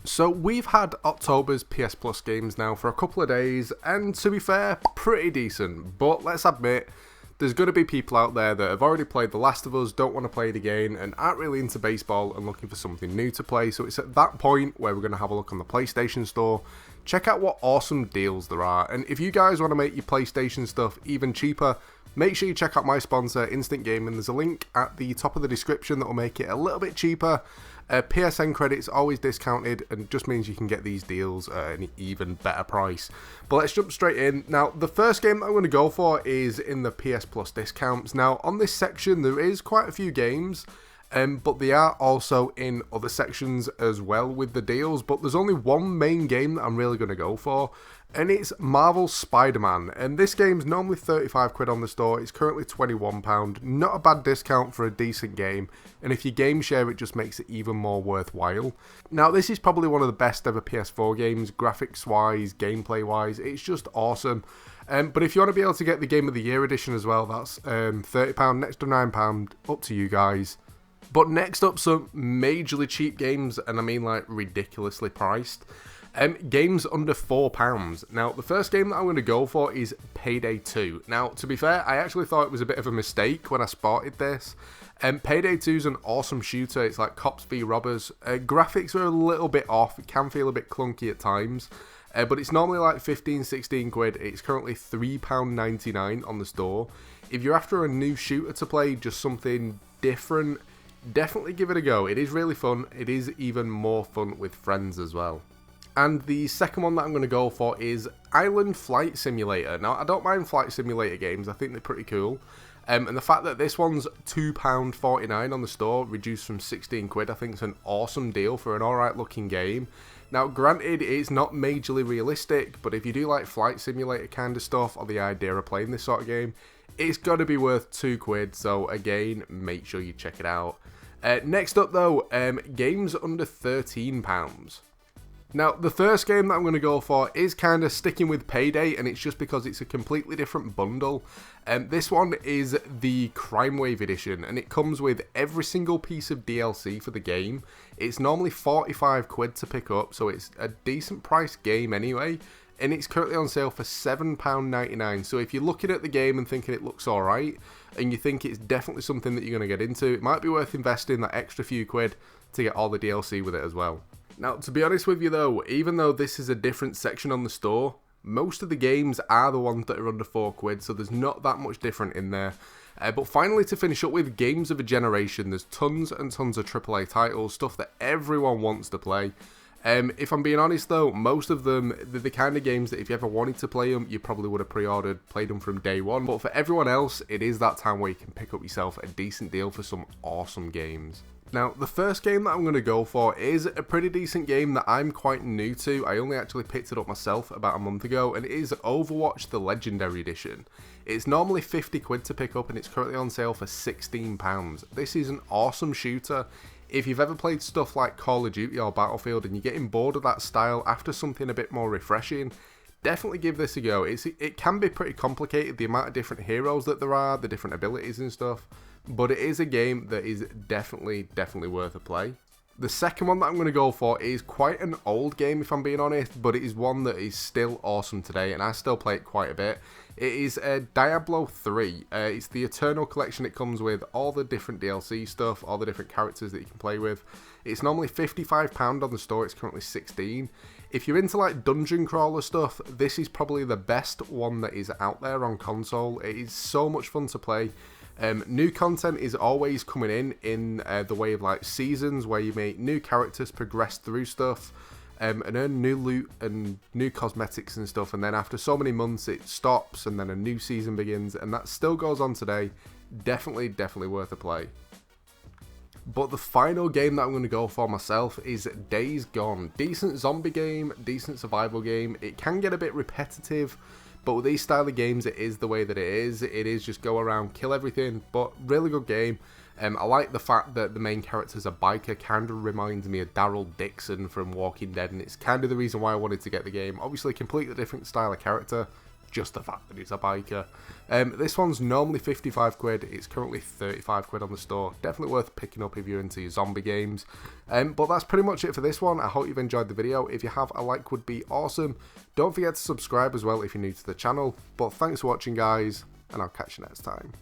So we've had October's PS Plus games now for a couple of days, and to be fair, pretty decent. But let's admit, there's going to be people out there that have already played The Last of Us, don't want to play it again, and aren't really into baseball and looking for something new to play. So it's at that point where we're going to have a look on the PlayStation Store, check out what awesome deals there are, and if you guys want to make your PlayStation stuff even cheaper, make sure you check out my sponsor, Instant Gaming. There's a link at the top of the description that will make it a little bit cheaper. PSN credits always discounted, and just means you can get these deals at an even better price. But let's jump straight in. Now, the first game that I'm going to go for is in the PS Plus discounts. Now, on this section, there is quite a few games, but they are also in other sections as well with the deals. But there's only one main game that I'm really going to go for, and it's Marvel's Spider-Man. And this game's normally 35 quid on the store. It's currently £21. Not a bad discount for a decent game. And if you game share, it just makes it even more worthwhile. Now, this is probably one of the best ever PS4 games, graphics-wise, gameplay-wise. It's just awesome. But if you want to be able to get the Game of the Year edition as well, that's £30, next to £9, up to you guys. But next up, some majorly cheap games, and I mean like ridiculously priced. Games under £4. Now, the first game that I'm going to go for is Payday 2. Now, to be fair, I actually thought it was a bit of a mistake when I spotted this. Payday 2 is an awesome shooter. It's like cops v robbers. Graphics are a little bit off. It can feel a bit clunky at times. But it's normally like 15-16 quid. It's currently £3.99 on the store. If you're after a new shooter to play, just something different, definitely give it a go. It is really fun. It is even more fun with friends as well. And the second one that I'm going to go for is Island Flight Simulator. Now, I don't mind flight simulator games. I think they're pretty cool. And the fact that this one's £2.49 on the store, reduced from 16 quid, I think is an awesome deal for an alright looking game. Now, granted, it's not majorly realistic, but if you do like flight simulator kind of stuff, or the idea of playing this sort of game, it's got to be worth 2 quid. So again, make sure you check it out. Next up though, games under £13. Now, the first game that I'm going to go for is kind of sticking with Payday, and it's just because it's a completely different bundle. This one is the Crime Wave edition, and it comes with every single piece of DLC for the game. It's normally 45 quid to pick up, so it's a decent price game anyway, and it's currently on sale for £7.99. So if you're looking at the game and thinking it looks alright, and you think it's definitely something that you're going to get into, it might be worth investing that extra few quid to get all the DLC with it as well. Now, to be honest with you though, even though this is a different section on the store, most of the games are the ones that are under 4 quid, so there's not that much different in there. But finally, to finish up with games of a generation, there's tons and tons of AAA titles, stuff that everyone wants to play. If I'm being honest though, most of them, they're the kind of games that if you ever wanted to play them, you probably would have pre-ordered, played them from day one. But for everyone else, it is that time where you can pick up yourself a decent deal for some awesome games. Now, the first game that I'm going to go for is a pretty decent game that I'm quite new to. I only actually picked it up myself about a month ago, and it is Overwatch the Legendary Edition. It's normally 50 quid to pick up, and it's currently on sale for £16. This is an awesome shooter. If you've ever played stuff like Call of Duty or Battlefield and you're getting bored of that style after something a bit more refreshing, definitely give this a go. It can be pretty complicated, the amount of different heroes that there are, the different abilities and stuff, but it is a game that is definitely worth a play. The second one that I'm going to go for is quite an old game if I'm being honest, but it is one that is still awesome today, and I still play it quite a bit. It is Diablo 3. It's the Eternal Collection. It comes with all the different DLC stuff, all the different characters that you can play with. It's normally £55 on the store, it's currently £16. If you're into like dungeon crawler stuff, this is probably the best one that is out there on console. It is so much fun to play. New content is always coming in the way of like seasons where you make new characters progress through stuff and earn new loot and new cosmetics and stuff, and then after so many months it stops and then a new season begins, and that still goes on today. Definitely worth a play. But the final game that I'm going to go for myself is Days Gone. Decent zombie game, decent survival game. It can get a bit repetitive, but with these style of games, it is the way that it is. It is just go around, kill everything, but really good game. I like the fact that the main character's a biker, kind of reminds me of Daryl Dixon from Walking Dead, and it's kind of the reason why I wanted to get the game. Obviously, a completely different style of character, just the fact that he's a biker. This one's normally 55 quid, it's currently 35 quid on the store. Definitely worth picking up if you're into your zombie games. But that's pretty much it for this one. I hope you've enjoyed the video. If you have, a like would be awesome. Don't forget to subscribe as well if you're new to the channel. But thanks for watching, guys, and I'll catch you next time.